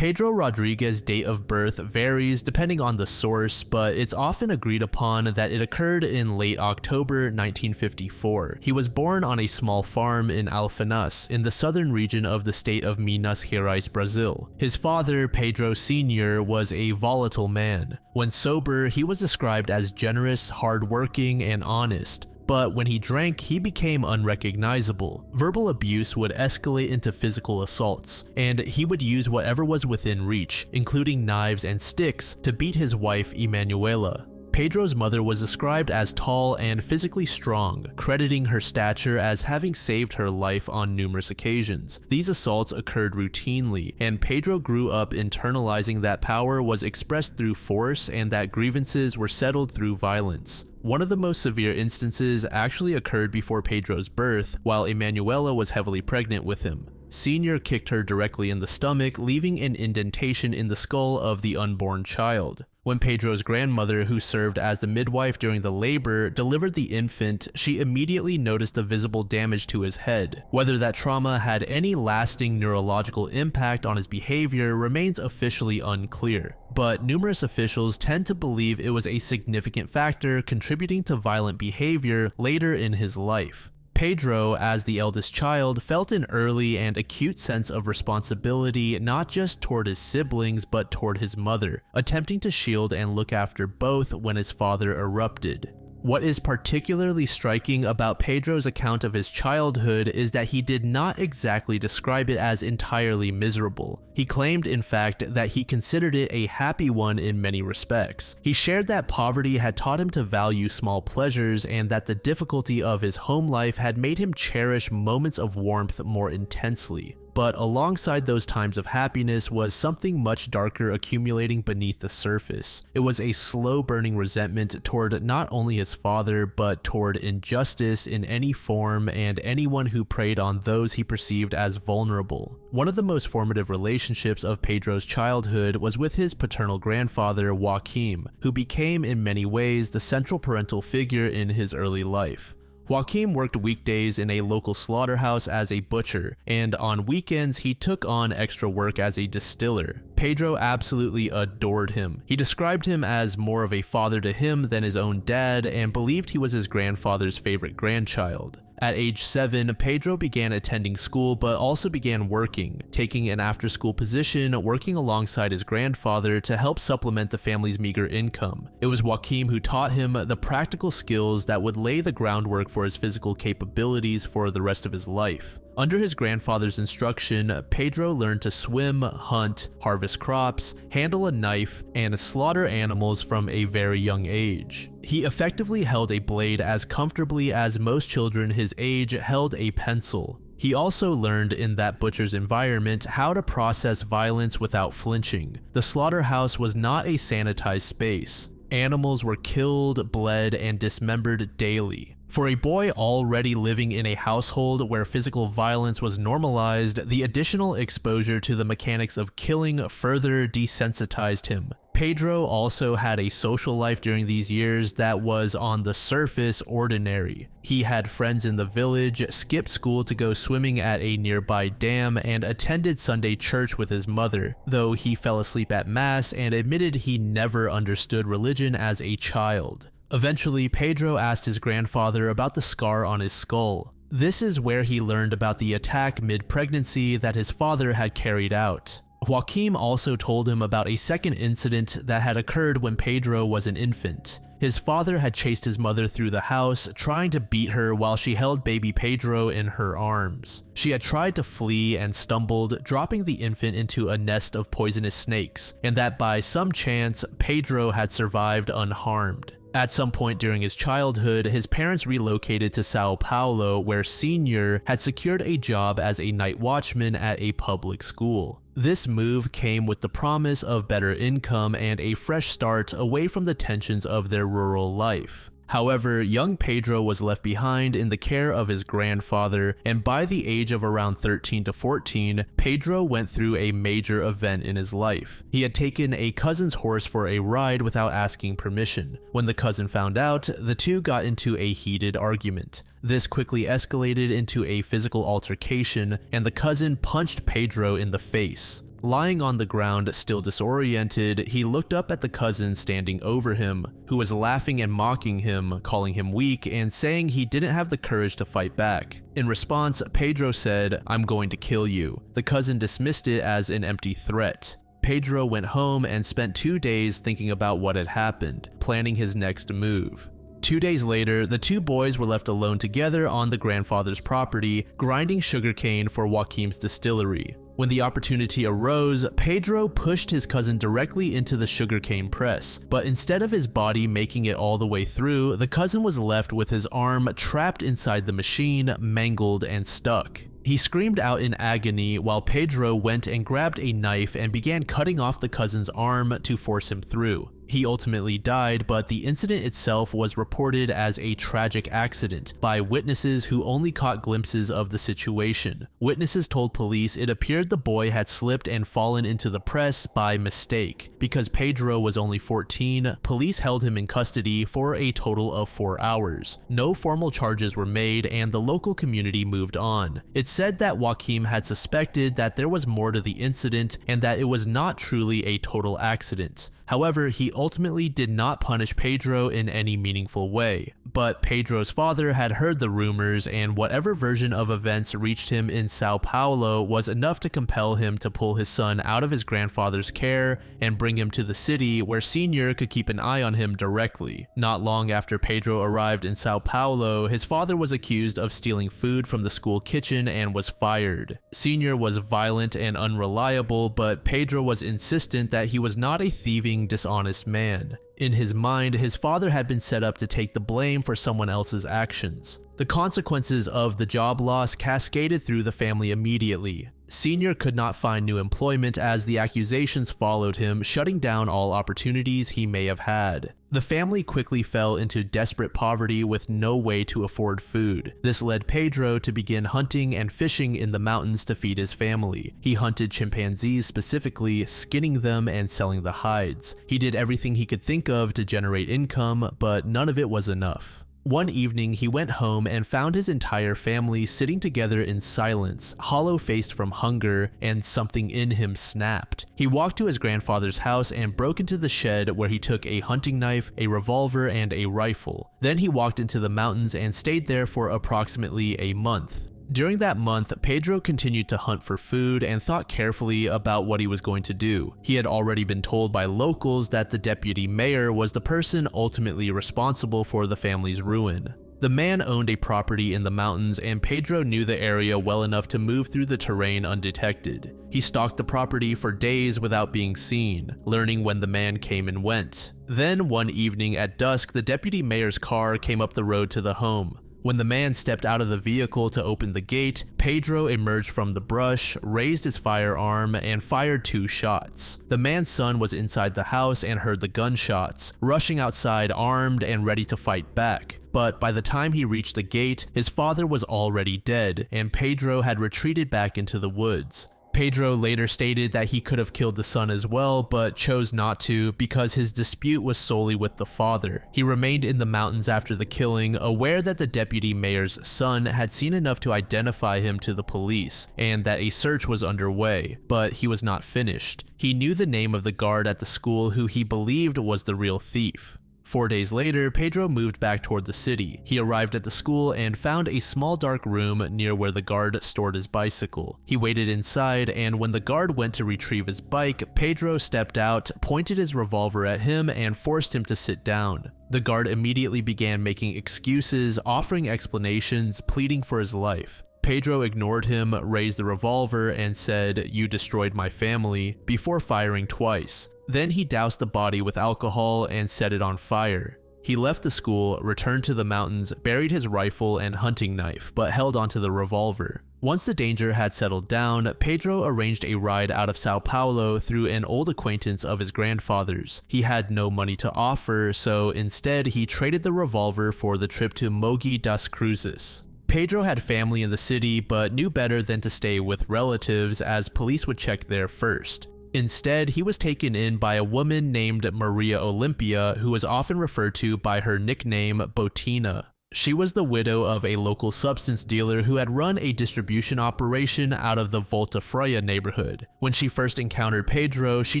Pedro Rodriguez's date of birth varies depending on the source, but it's often agreed upon that it occurred in late October 1954. He was born on a small farm in Alfenas, in the southern region of the state of Minas Gerais, Brazil. His father, Pedro Sr., was a volatile man. When sober, he was described as generous, hardworking, and honest. But when he drank, he became unrecognizable. Verbal abuse would escalate into physical assaults, and he would use whatever was within reach, including knives and sticks, to beat his wife, Emanuela. Pedro's mother was described as tall and physically strong, crediting her stature as having saved her life on numerous occasions. These assaults occurred routinely, and Pedro grew up internalizing that power was expressed through force and that grievances were settled through violence. One of the most severe instances actually occurred before Pedro's birth, while Emanuela was heavily pregnant with him. Senior kicked her directly in the stomach, leaving an indentation in the skull of the unborn child. When Pedro's grandmother, who served as the midwife during the labor, delivered the infant, she immediately noticed the visible damage to his head. Whether that trauma had any lasting neurological impact on his behavior remains officially unclear, but numerous officials tend to believe it was a significant factor contributing to violent behavior later in his life. Pedro, as the eldest child, felt an early and acute sense of responsibility not just toward his siblings but toward his mother, attempting to shield and look after both when his father erupted. What is particularly striking about Pedro's account of his childhood is that he did not exactly describe it as entirely miserable. He claimed, in fact, that he considered it a happy one in many respects. He shared that poverty had taught him to value small pleasures and that the difficulty of his home life had made him cherish moments of warmth more intensely. But alongside those times of happiness was something much darker accumulating beneath the surface. It was a slow-burning resentment toward not only his father, but toward injustice in any form and anyone who preyed on those he perceived as vulnerable. One of the most formative relationships of Pedro's childhood was with his paternal grandfather, Joaquim, who became in many ways the central parental figure in his early life. Joaquim worked weekdays in a local slaughterhouse as a butcher, and on weekends he took on extra work as a distiller. Pedro absolutely adored him. He described him as more of a father to him than his own dad and believed he was his grandfather's favorite grandchild. At age 7, Pedro began attending school but also began working, taking an after-school position working alongside his grandfather to help supplement the family's meager income. It was Joaquim who taught him the practical skills that would lay the groundwork for his physical capabilities for the rest of his life. Under his grandfather's instruction, Pedro learned to swim, hunt, harvest crops, handle a knife, and slaughter animals from a very young age. He effectively held a blade as comfortably as most children his age held a pencil. He also learned in that butcher's environment how to process violence without flinching. The slaughterhouse was not a sanitized space. Animals were killed, bled, and dismembered daily. For a boy already living in a household where physical violence was normalized, the additional exposure to the mechanics of killing further desensitized him. Pedro also had a social life during these years that was on the surface ordinary. He had friends in the village, skipped school to go swimming at a nearby dam, and attended Sunday church with his mother, though he fell asleep at mass and admitted he never understood religion as a child. Eventually, Pedro asked his grandfather about the scar on his skull. This is where he learned about the attack mid-pregnancy that his father had carried out. Joaquim also told him about a second incident that had occurred when Pedro was an infant. His father had chased his mother through the house, trying to beat her while she held baby Pedro in her arms. She had tried to flee and stumbled, dropping the infant into a nest of poisonous snakes, and that by some chance, Pedro had survived unharmed. At some point during his childhood, his parents relocated to Sao Paulo, where Senior had secured a job as a night watchman at a public school. This move came with the promise of better income and a fresh start away from the tensions of their rural life. However, young Pedro was left behind in the care of his grandfather, and by the age of around 13 to 14, Pedro went through a major event in his life. He had taken a cousin's horse for a ride without asking permission. When the cousin found out, the two got into a heated argument. This quickly escalated into a physical altercation, and the cousin punched Pedro in the face. Lying on the ground, still disoriented, he looked up at the cousin standing over him, who was laughing and mocking him, calling him weak and saying he didn't have the courage to fight back. In response, Pedro said, "I'm going to kill you." The cousin dismissed it as an empty threat. Pedro went home and spent 2 days thinking about what had happened, planning his next move. 2 days later, the two boys were left alone together on the grandfather's property, grinding sugarcane for Joaquim's distillery. When the opportunity arose, Pedro pushed his cousin directly into the sugarcane press, but instead of his body making it all the way through, the cousin was left with his arm trapped inside the machine, mangled and stuck. He screamed out in agony while Pedro went and grabbed a knife and began cutting off the cousin's arm to force him through. He ultimately died, but the incident itself was reported as a tragic accident by witnesses who only caught glimpses of the situation. Witnesses told police it appeared the boy had slipped and fallen into the press by mistake. Because Pedro was only 14, police held him in custody for a total of 4 hours. No formal charges were made and the local community moved on. It's said that Joaquim had suspected that there was more to the incident and that it was not truly a total accident. However, he ultimately did not punish Pedro in any meaningful way. But Pedro's father had heard the rumors, and whatever version of events reached him in Sao Paulo was enough to compel him to pull his son out of his grandfather's care and bring him to the city where Senior could keep an eye on him directly. Not long after Pedro arrived in Sao Paulo, his father was accused of stealing food from the school kitchen and was fired. Senior was violent and unreliable, but Pedro was insistent that he was not a thieving, dishonest man. In his mind, his father had been set up to take the blame for someone else's actions. The consequences of the job loss cascaded through the family immediately. Senior could not find new employment as the accusations followed him, shutting down all opportunities he may have had. The family quickly fell into desperate poverty with no way to afford food. This led Pedro to begin hunting and fishing in the mountains to feed his family. He hunted chimpanzees specifically, skinning them and selling the hides. He did everything he could think of to generate income, but none of it was enough. One evening, he went home and found his entire family sitting together in silence, hollow-faced from hunger, and something in him snapped. He walked to his grandfather's house and broke into the shed where he took a hunting knife, a revolver, and a rifle. Then he walked into the mountains and stayed there for approximately a month. During that month, Pedro continued to hunt for food and thought carefully about what he was going to do. He had already been told by locals that the deputy mayor was the person ultimately responsible for the family's ruin. The man owned a property in the mountains, and Pedro knew the area well enough to move through the terrain undetected. He stalked the property for days without being seen, learning when the man came and went. Then one evening at dusk, the deputy mayor's car came up the road to the home. When the man stepped out of the vehicle to open the gate, Pedro emerged from the brush, raised his firearm, and fired 2 shots. The man's son was inside the house and heard the gunshots, rushing outside armed and ready to fight back. But by the time he reached the gate, his father was already dead, and Pedro had retreated back into the woods. Pedro later stated that he could have killed the son as well, but chose not to because his dispute was solely with the father. He remained in the mountains after the killing, aware that the deputy mayor's son had seen enough to identify him to the police, and that a search was underway, but he was not finished. He knew the name of the guard at the school who he believed was the real thief. 4 days later, Pedro moved back toward the city. He arrived at the school and found a small dark room near where the guard stored his bicycle. He waited inside, and when the guard went to retrieve his bike, Pedro stepped out, pointed his revolver at him, and forced him to sit down. The guard immediately began making excuses, offering explanations, pleading for his life. Pedro ignored him, raised the revolver, and said, "You destroyed my family," before firing twice. Then he doused the body with alcohol and set it on fire. He left the school, returned to the mountains, buried his rifle and hunting knife, but held onto the revolver. Once the danger had settled down, Pedro arranged a ride out of Sao Paulo through an old acquaintance of his grandfather's. He had no money to offer, so instead he traded the revolver for the trip to Mogi das Cruzes. Pedro had family in the city, but knew better than to stay with relatives, as police would check there first. Instead, he was taken in by a woman named Maria Olympia, who was often referred to by her nickname Botina. She was the widow of a local substance dealer who had run a distribution operation out of the Volta Freya neighborhood. When she first encountered Pedro, she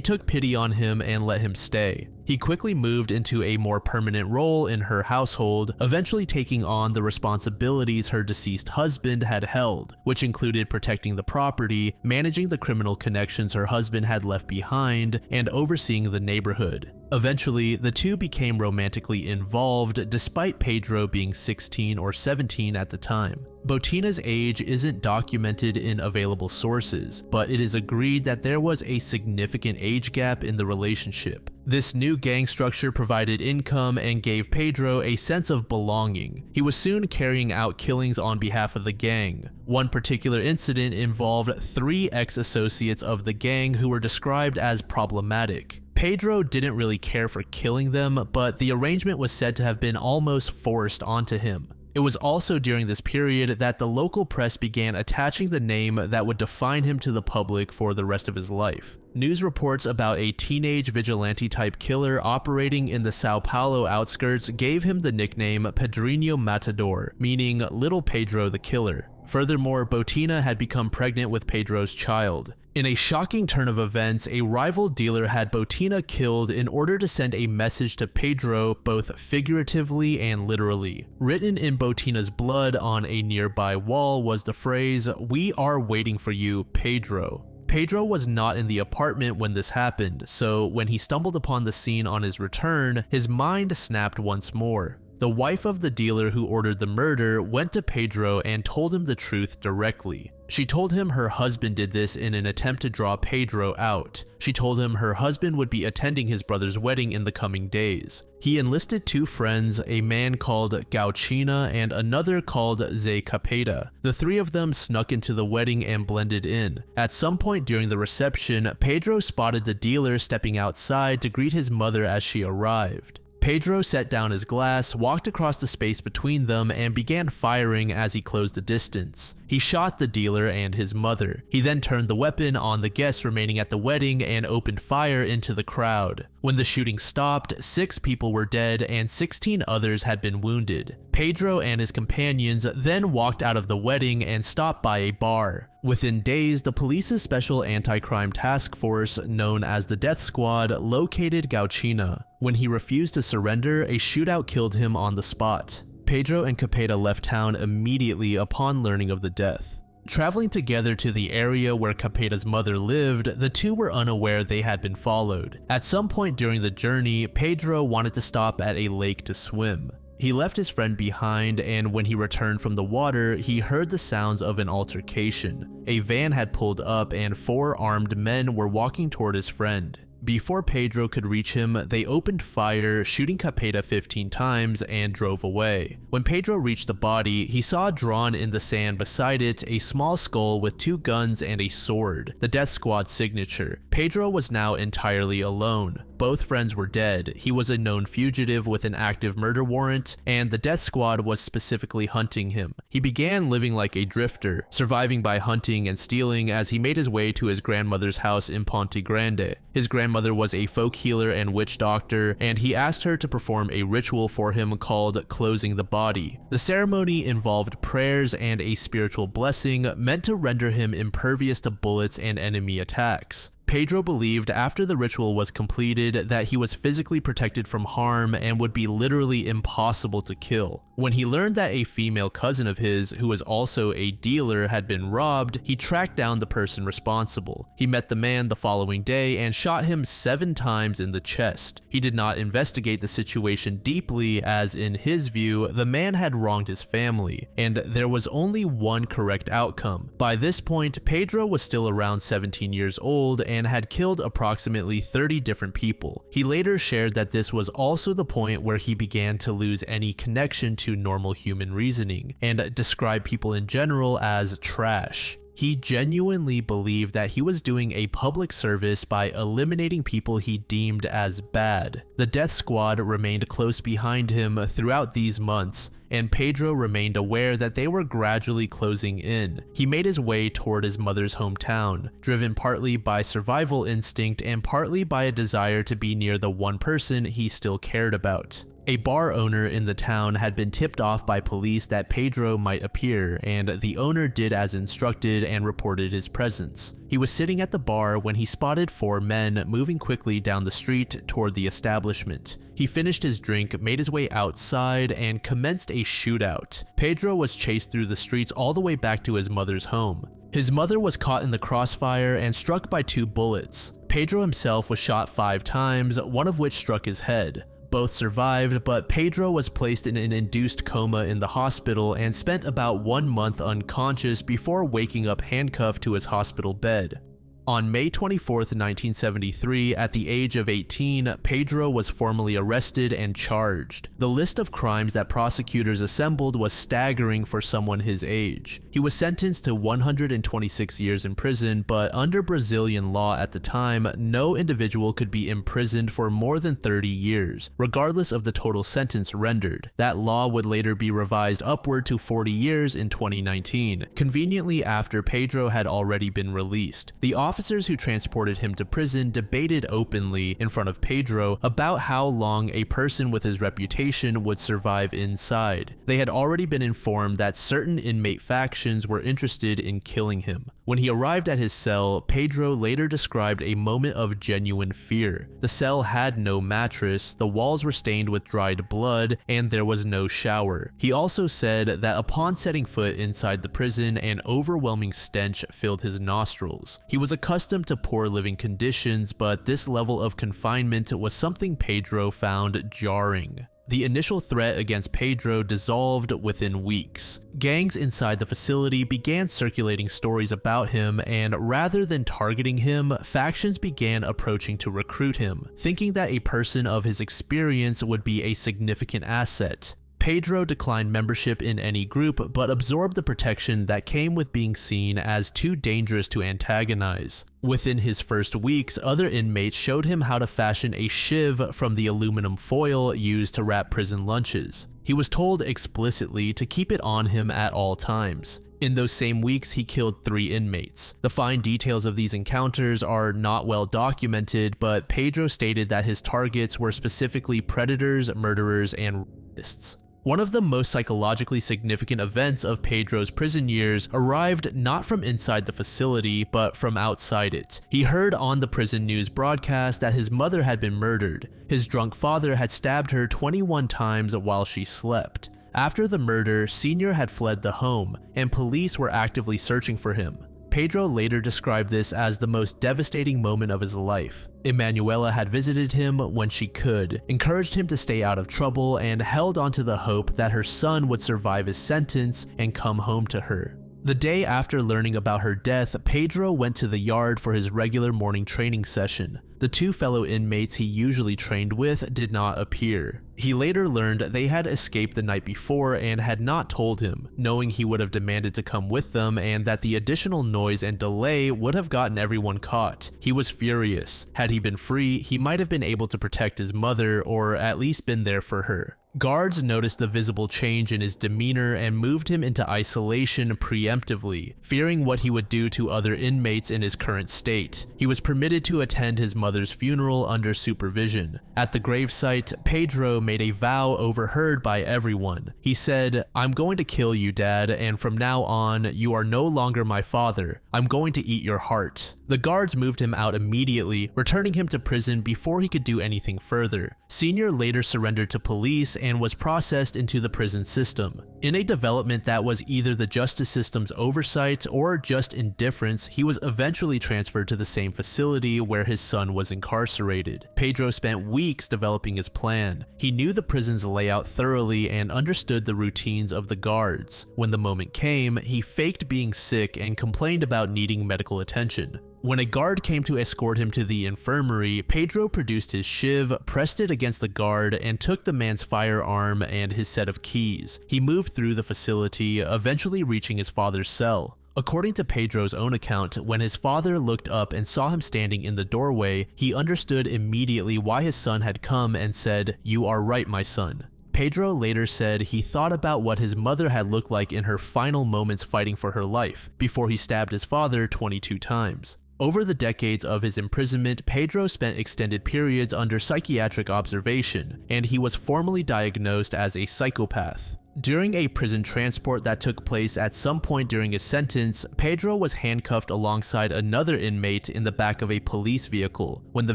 took pity on him and let him stay. He quickly moved into a more permanent role in her household, eventually taking on the responsibilities her deceased husband had held, which included protecting the property, managing the criminal connections her husband had left behind, and overseeing the neighborhood. Eventually, the two became romantically involved despite Pedro being 16 or 17 at the time. Botina's age isn't documented in available sources, but it is agreed that there was a significant age gap in the relationship. This new gang structure provided income and gave Pedro a sense of belonging. He was soon carrying out killings on behalf of the gang. One particular incident involved 3 ex-associates of the gang who were described as problematic. Pedro didn't really care for killing them, but the arrangement was said to have been almost forced onto him. It was also during this period that the local press began attaching the name that would define him to the public for the rest of his life. News reports about a teenage vigilante-type killer operating in the Sao Paulo outskirts gave him the nickname Pedrinho Matador, meaning Little Pedro the Killer. Furthermore, Botina had become pregnant with Pedro's child. In a shocking turn of events, a rival dealer had Botina killed in order to send a message to Pedro both figuratively and literally. Written in Botina's blood on a nearby wall was the phrase, "We are waiting for you, Pedro." Pedro was not in the apartment when this happened, so when he stumbled upon the scene on his return, his mind snapped once more. The wife of the dealer who ordered the murder went to Pedro and told him the truth directly. She told him her husband did this in an attempt to draw Pedro out. She told him her husband would be attending his brother's wedding in the coming days. He enlisted 2 friends, a man called Gauchina and another called Zé Capeta. The 3 of them snuck into the wedding and blended in. At some point during the reception, Pedro spotted the dealer stepping outside to greet his mother as she arrived. Pedro set down his glass, walked across the space between them, and began firing as he closed the distance. He shot the dealer and his mother. He then turned the weapon on the guests remaining at the wedding and opened fire into the crowd. When the shooting stopped, 6 people were dead and 16 others had been wounded. Pedro and his companions then walked out of the wedding and stopped by a bar. Within days, the police's special anti-crime task force, known as the Death Squad, located Gauchina. When he refused to surrender, a shootout killed him on the spot. Pedro and Capeta left town immediately upon learning of the death. Traveling together to the area where Capeta's mother lived, the two were unaware they had been followed. At some point during the journey, Pedro wanted to stop at a lake to swim. He left his friend behind, and when he returned from the water, he heard the sounds of an altercation. A van had pulled up and 4 armed men were walking toward his friend. Before Pedro could reach him, they opened fire, shooting Capeta 15 times and drove away. When Pedro reached the body, he saw drawn in the sand beside it a small skull with 2 guns and a sword, the Death Squad's signature. Pedro was now entirely alone. Both friends were dead. He was a known fugitive with an active murder warrant, and the Death Squad was specifically hunting him. He began living like a drifter, surviving by hunting and stealing as he made his way to his grandmother's house in Ponte Grande. His grandmother was a folk healer and witch doctor, and he asked her to perform a ritual for him called closing the body. The ceremony involved prayers and a spiritual blessing meant to render him impervious to bullets and enemy attacks. Pedro believed after the ritual was completed that he was physically protected from harm and would be literally impossible to kill. When he learned that a female cousin of his, who was also a dealer, had been robbed, he tracked down the person responsible. He met the man the following day and shot him 7 times in the chest. He did not investigate the situation deeply as, in his view, the man had wronged his family, and there was only one correct outcome. By this point, Pedro was still around 17 years old and had killed approximately 30 different people. He later shared that this was also the point where he began to lose any connection to normal human reasoning, and described people in general as trash. He genuinely believed that he was doing a public service by eliminating people he deemed as bad. The Death Squad remained close behind him throughout these months, and Pedro remained aware that they were gradually closing in. He made his way toward his mother's hometown, driven partly by survival instinct and partly by a desire to be near the one person he still cared about. A bar owner in the town had been tipped off by police that Pedro might appear, and the owner did as instructed and reported his presence. He was sitting at the bar when he spotted 4 men moving quickly down the street toward the establishment. He finished his drink, made his way outside, and commenced a shootout. Pedro was chased through the streets all the way back to his mother's home. His mother was caught in the crossfire and struck by 2 bullets. Pedro himself was shot 5 times, one of which struck his head. Both survived, but Pedro was placed in an induced coma in the hospital and spent about 1 month unconscious before waking up handcuffed to his hospital bed. On May 24, 1973, at the age of 18, Pedro was formally arrested and charged. The list of crimes that prosecutors assembled was staggering for someone his age. He was sentenced to 126 years in prison, but under Brazilian law at the time, no individual could be imprisoned for more than 30 years, regardless of the total sentence rendered. That law would later be revised upward to 40 years in 2019, conveniently after Pedro had already been released. The officers who transported him to prison debated openly in front of Pedro about how long a person with his reputation would survive inside. They had already been informed that certain inmate factions were interested in killing him. When he arrived at his cell, Pedro later described a moment of genuine fear. The cell had no mattress, the walls were stained with dried blood, and there was no shower. He also said that upon setting foot inside the prison, an overwhelming stench filled his nostrils. He was accustomed to poor living conditions, but this level of confinement was something Pedro found jarring. The initial threat against Pedro dissolved within weeks. Gangs inside the facility began circulating stories about him, and rather than targeting him, factions began approaching to recruit him, thinking that a person of his experience would be a significant asset. Pedro declined membership in any group, but absorbed the protection that came with being seen as too dangerous to antagonize. Within his first weeks, other inmates showed him how to fashion a shiv from the aluminum foil used to wrap prison lunches. He was told explicitly to keep it on him at all times. In those same weeks, he killed 3 inmates. The fine details of these encounters are not well documented, but Pedro stated that his targets were specifically predators, murderers, and rapists. One of the most psychologically significant events of Pedro's prison years arrived not from inside the facility, but from outside it. He heard on the prison news broadcast that his mother had been murdered. His drunk father had stabbed her 21 times while she slept. After the murder, Senior had fled the home, and police were actively searching for him. Pedro later described this as the most devastating moment of his life. Emanuela had visited him when she could, encouraged him to stay out of trouble, and held onto the hope that her son would survive his sentence and come home to her. The day after learning about her death, Pedro went to the yard for his regular morning training session. The 2 fellow inmates he usually trained with did not appear. He later learned they had escaped the night before and had not told him, knowing he would have demanded to come with them and that the additional noise and delay would have gotten everyone caught. He was furious. Had he been free, he might have been able to protect his mother or at least been there for her. Guards noticed the visible change in his demeanor and moved him into isolation preemptively, fearing what he would do to other inmates in his current state. He was permitted to attend his mother's funeral under supervision. At the gravesite, Pedro made a vow overheard by everyone. He said, "I'm going to kill you, Dad, and from now on, you are no longer my father. I'm going to eat your heart." The guards moved him out immediately, returning him to prison before he could do anything further. Senior later surrendered to police and was processed into the prison system. In a development that was either the justice system's oversight or just indifference, he was eventually transferred to the same facility where his son was incarcerated. Pedro spent weeks developing his plan. He knew the prison's layout thoroughly and understood the routines of the guards. When the moment came, he faked being sick and complained about needing medical attention. When a guard came to escort him to the infirmary, Pedro produced his shiv, pressed it against the guard, and took the man's firearm and his set of keys. He moved through the facility, eventually reaching his father's cell. According to Pedro's own account, when his father looked up and saw him standing in the doorway, he understood immediately why his son had come and said, "You are right, my son." Pedro later said he thought about what his mother had looked like in her final moments fighting for her life, before he stabbed his father 22 times. Over the decades of his imprisonment, Pedro spent extended periods under psychiatric observation, and he was formally diagnosed as a psychopath. During a prison transport that took place at some point during his sentence, Pedro was handcuffed alongside another inmate in the back of a police vehicle. When the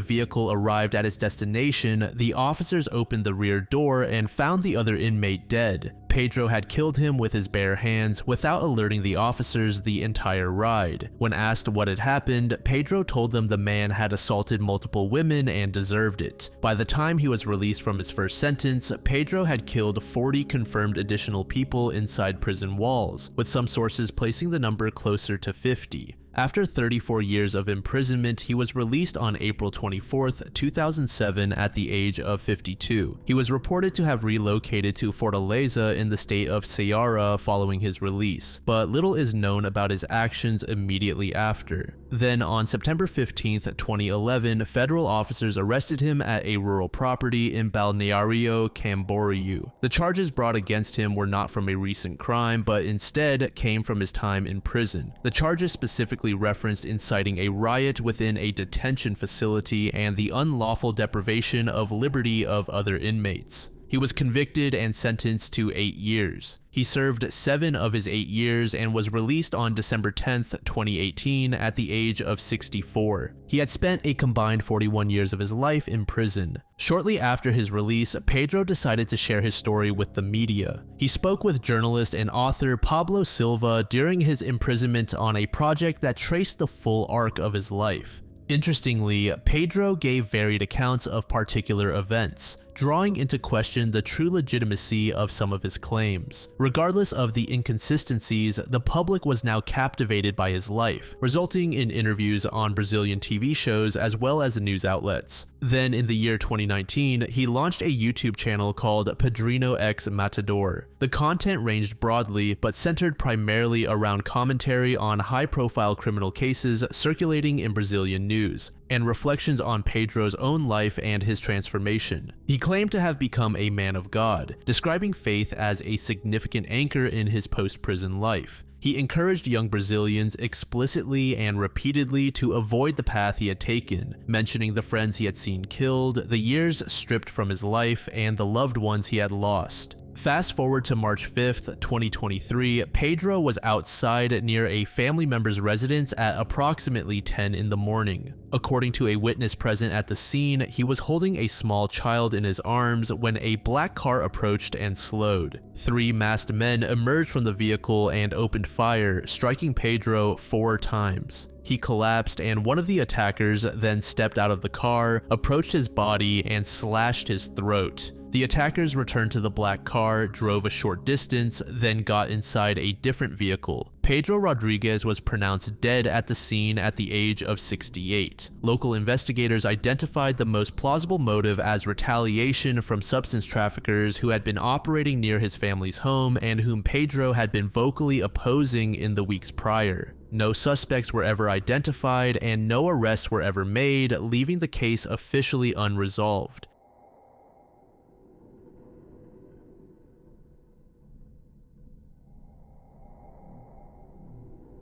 vehicle arrived at its destination, the officers opened the rear door and found the other inmate dead. Pedro had killed him with his bare hands without alerting the officers the entire ride. When asked what had happened, Pedro told them the man had assaulted multiple women and deserved it. By the time he was released from his first sentence, Pedro had killed 40 confirmed additional people inside prison walls, with some sources placing the number closer to 50. After 34 years of imprisonment, he was released on April 24, 2007 at the age of 52. He was reported to have relocated to Fortaleza in the state of Ceará following his release, but little is known about his actions immediately after. Then on September 15, 2011, federal officers arrested him at a rural property in Balneario Camboriú. The charges brought against him were not from a recent crime, but instead came from his time in prison. The charges specifically referenced inciting a riot within a detention facility and the unlawful deprivation of liberty of other inmates. He was convicted and sentenced to 8 years. He served 7 of his 8 years and was released on December 10, 2018 at the age of 64. He had spent a combined 41 years of his life in prison. Shortly after his release, Pedro decided to share his story with the media. He spoke with journalist and author Pablo Silva during his imprisonment on a project that traced the full arc of his life. Interestingly, Pedro gave varied accounts of particular events, drawing into question the true legitimacy of some of his claims. Regardless of the inconsistencies, the public was now captivated by his life, resulting in interviews on Brazilian TV shows as well as news outlets. Then in the year 2019, he launched a YouTube channel called Padrino X Matador. The content ranged broadly, but centered primarily around commentary on high-profile criminal cases circulating in Brazilian news, and reflections on Pedro's own life and his transformation. He claimed to have become a man of God, describing faith as a significant anchor in his post-prison life. He encouraged young Brazilians explicitly and repeatedly to avoid the path he had taken, mentioning the friends he had seen killed, the years stripped from his life, and the loved ones he had lost. Fast forward to March 5th, 2023, Pedro was outside near a family member's residence at approximately 10 in the morning. According to a witness present at the scene, he was holding a small child in his arms when a black car approached and slowed. 3 masked men emerged from the vehicle and opened fire, striking Pedro 4 times. He collapsed, and one of the attackers then stepped out of the car, approached his body, and slashed his throat. The attackers returned to the black car, drove a short distance, then got inside a different vehicle. Pedro Rodriguez was pronounced dead at the scene at the age of 68. Local investigators identified the most plausible motive as retaliation from substance traffickers who had been operating near his family's home and whom Pedro had been vocally opposing in the weeks prior. No suspects were ever identified and no arrests were ever made, leaving the case officially unresolved.